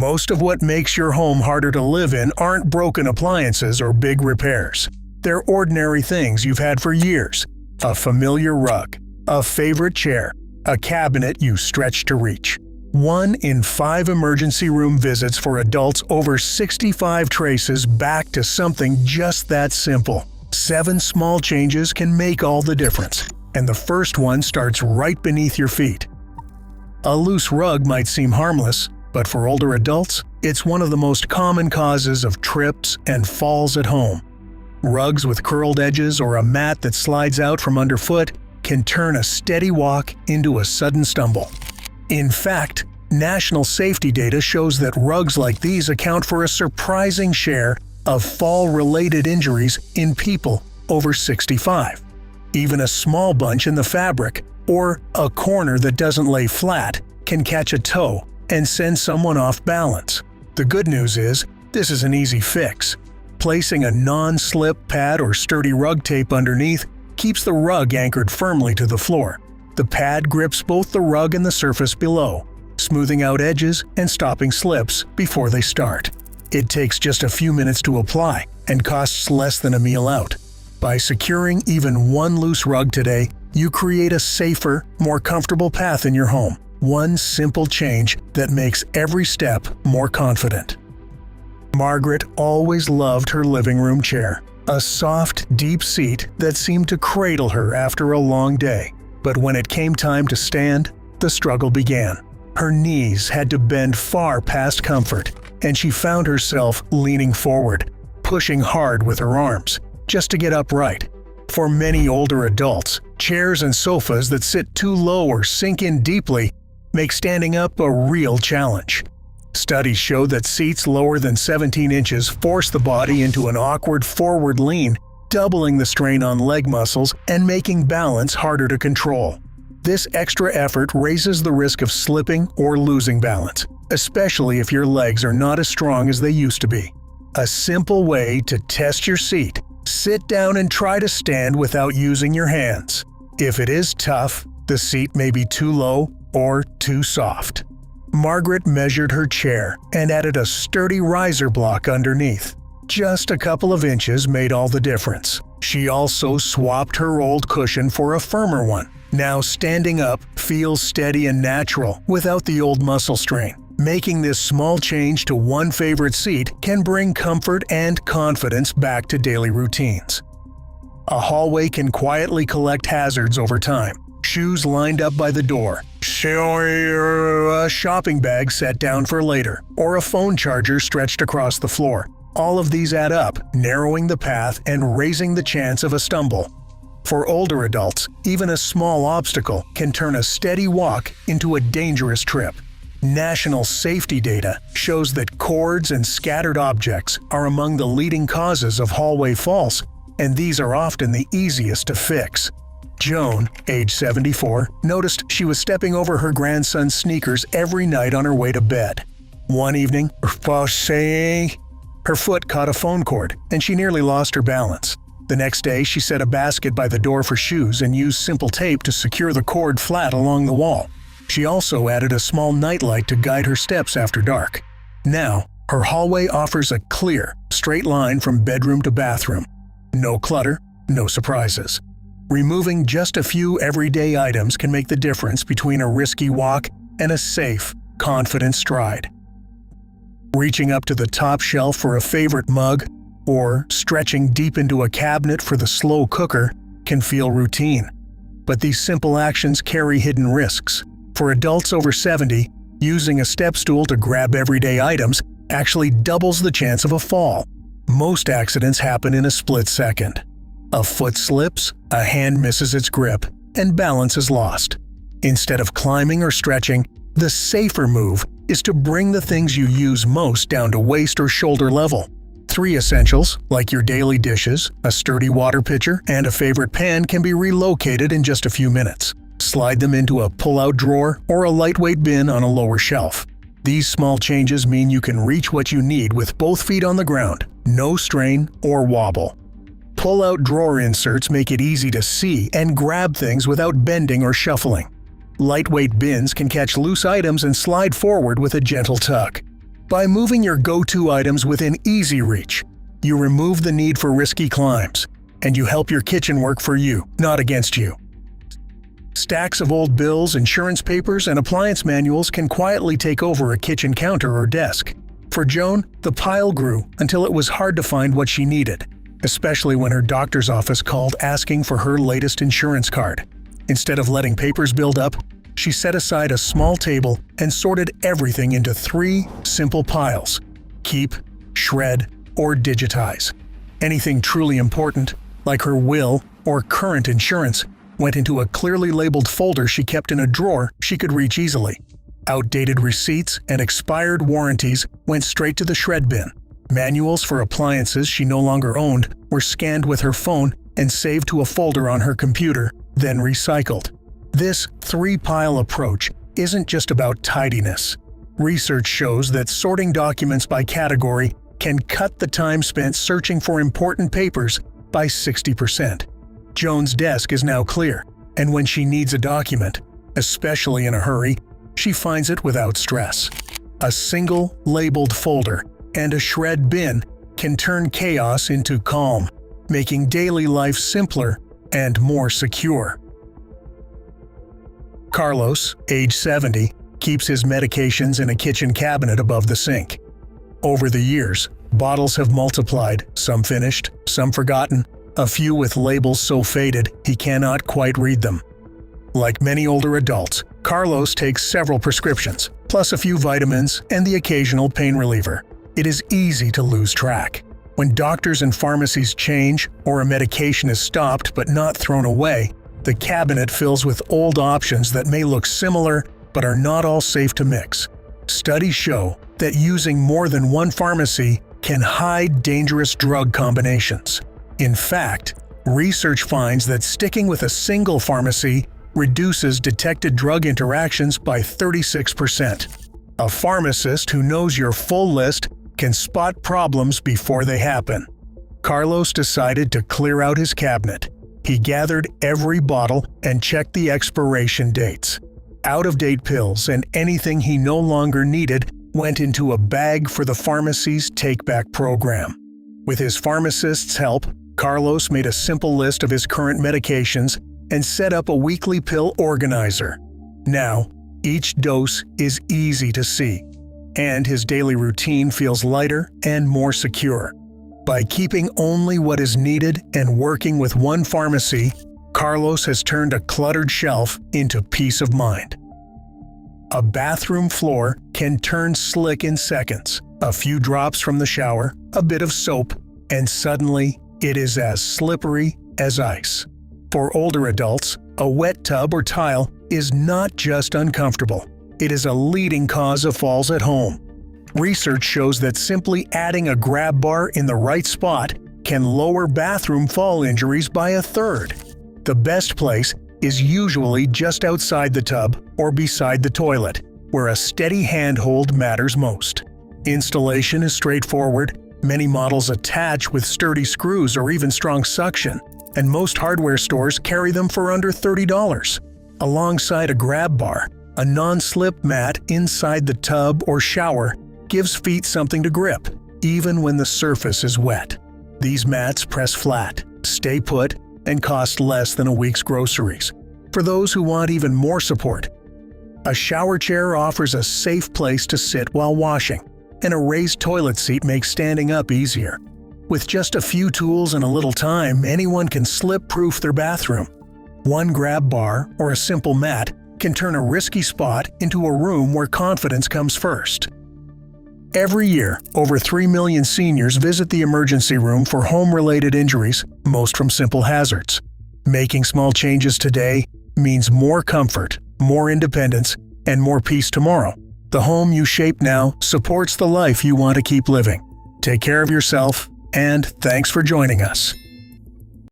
Most of what makes your home harder to live in aren't broken appliances or big repairs. They're ordinary things you've had for years. A familiar rug, a favorite chair, a cabinet you stretch to reach. 1 in 5 emergency room visits for adults over 65 traces back to something just that simple. 7 small changes can make all the difference, and the first one starts right beneath your feet. A loose rug might seem harmless, but for older adults, it's one of the most common causes of trips and falls at home. Rugs with curled edges or a mat that slides out from underfoot can turn a steady walk into a sudden stumble. In fact, national safety data shows that rugs like these account for a surprising share of fall-related injuries in people over 65. Even a small bunch in the fabric or a corner that doesn't lay flat can catch a toe and send someone off balance. The good news is, this is an easy fix. Placing a non-slip pad or sturdy rug tape underneath keeps the rug anchored firmly to the floor. The pad grips both the rug and the surface below, smoothing out edges and stopping slips before they start. It takes just a few minutes to apply and costs less than a meal out. By securing even one loose rug today, you create a safer, more comfortable path in your home. One simple change that makes every step more confident. Margaret always loved her living room chair, a soft, deep seat that seemed to cradle her after a long day. But when it came time to stand, the struggle began. Her knees had to bend far past comfort, and she found herself leaning forward, pushing hard with her arms, just to get upright. For many older adults, chairs and sofas that sit too low or sink in deeply make standing up a real challenge. Studies show that seats lower than 17 inches force the body into an awkward forward lean, doubling the strain on leg muscles and making balance harder to control. This extra effort raises the risk of slipping or losing balance, especially if your legs are not as strong as they used to be. A simple way to test your seat: sit down and try to stand without using your hands. If it is tough, the seat may be too low or too soft. Margaret measured her chair and added a sturdy riser block underneath. Just a couple of inches made all the difference. She also swapped her old cushion for a firmer one. Now standing up feels steady and natural without the old muscle strain. Making this small change to one favorite seat can bring comfort and confidence back to daily routines. A hallway can quietly collect hazards over time. Shoes lined up by the door, a shopping bag set down for later, or a phone charger stretched across the floor. All of these add up, narrowing the path and raising the chance of a stumble. For older adults, even a small obstacle can turn a steady walk into a dangerous trip. National safety data shows that cords and scattered objects are among the leading causes of hallway falls, and these are often the easiest to fix. Joan, age 74, noticed she was stepping over her grandson's sneakers every night on her way to bed. One evening, her foot caught a phone cord, and she nearly lost her balance. The next day, she set a basket by the door for shoes and used simple tape to secure the cord flat along the wall. She also added a small nightlight to guide her steps after dark. Now, her hallway offers a clear, straight line from bedroom to bathroom. No clutter, no surprises. Removing just a few everyday items can make the difference between a risky walk and a safe, confident stride. Reaching up to the top shelf for a favorite mug, or stretching deep into a cabinet for the slow cooker, can feel routine. But these simple actions carry hidden risks. For adults over 70, using a step stool to grab everyday items actually doubles the chance of a fall. Most accidents happen in a split second. A foot slips, a hand misses its grip, and balance is lost. Instead of climbing or stretching, the safer move is to bring the things you use most down to waist or shoulder level. 3 essentials, like your daily dishes, a sturdy water pitcher, and a favorite pan, can be relocated in just a few minutes. Slide them into a pull-out drawer or a lightweight bin on a lower shelf. These small changes mean you can reach what you need with both feet on the ground, no strain or wobble. Pull-out drawer inserts make it easy to see and grab things without bending or shuffling. Lightweight bins can catch loose items and slide forward with a gentle tug. By moving your go-to items within easy reach, you remove the need for risky climbs, and you help your kitchen work for you, not against you. Stacks of old bills, insurance papers, and appliance manuals can quietly take over a kitchen counter or desk. For Joan, the pile grew until it was hard to find what she needed, especially when her doctor's office called asking for her latest insurance card. Instead of letting papers build up, she set aside a small table and sorted everything into 3 simple piles: keep, shred, or digitize. Anything truly important, like her will or current insurance, went into a clearly labeled folder she kept in a drawer she could reach easily. Outdated receipts and expired warranties went straight to the shred bin. Manuals for appliances she no longer owned were scanned with her phone and saved to a folder on her computer, then recycled. This 3-pile approach isn't just about tidiness. Research shows that sorting documents by category can cut the time spent searching for important papers by 60%. Joan's desk is now clear, and when she needs a document, especially in a hurry, she finds it without stress. A single labeled folder and a shred bin can turn chaos into calm, making daily life simpler and more secure. Carlos, age 70, keeps his medications in a kitchen cabinet above the sink. Over the years, bottles have multiplied, some finished, some forgotten, a few with labels so faded he cannot quite read them. Like many older adults, Carlos takes several prescriptions, plus a few vitamins and the occasional pain reliever. It is easy to lose track. When doctors and pharmacies change or a medication is stopped but not thrown away, the cabinet fills with old options that may look similar but are not all safe to mix. Studies show that using more than one pharmacy can hide dangerous drug combinations. In fact, research finds that sticking with a single pharmacy reduces detected drug interactions by 36%. A pharmacist who knows your full list can spot problems before they happen. Carlos decided to clear out his cabinet. He gathered every bottle and checked the expiration dates. Out-of-date pills and anything he no longer needed went into a bag for the pharmacy's take-back program. With his pharmacist's help, Carlos made a simple list of his current medications and set up a weekly pill organizer. Now, each dose is easy to see, and his daily routine feels lighter and more secure. By keeping only what is needed and working with one pharmacy, Carlos has turned a cluttered shelf into peace of mind. A bathroom floor can turn slick in seconds. A few drops from the shower, a bit of soap, and suddenly it is as slippery as ice. For older adults, a wet tub or tile is not just uncomfortable, it is a leading cause of falls at home. Research shows that simply adding a grab bar in the right spot can lower bathroom fall injuries by 1/3. The best place is usually just outside the tub or beside the toilet, where a steady handhold matters most. Installation is straightforward. Many models attach with sturdy screws or even strong suction, and most hardware stores carry them for under $30. Alongside a grab bar, a non-slip mat inside the tub or shower gives feet something to grip, even when the surface is wet. These mats press flat, stay put, and cost less than a week's groceries. For those who want even more support, a shower chair offers a safe place to sit while washing, and a raised toilet seat makes standing up easier. With just a few tools and a little time, anyone can slip-proof their bathroom. One grab bar or a simple mat can turn a risky spot into a room where confidence comes first. Every year, over 3 million seniors visit the emergency room for home-related injuries, most from simple hazards. Making small changes today means more comfort, more independence, and more peace tomorrow. The home you shape now supports the life you want to keep living. Take care of yourself, and thanks for joining us.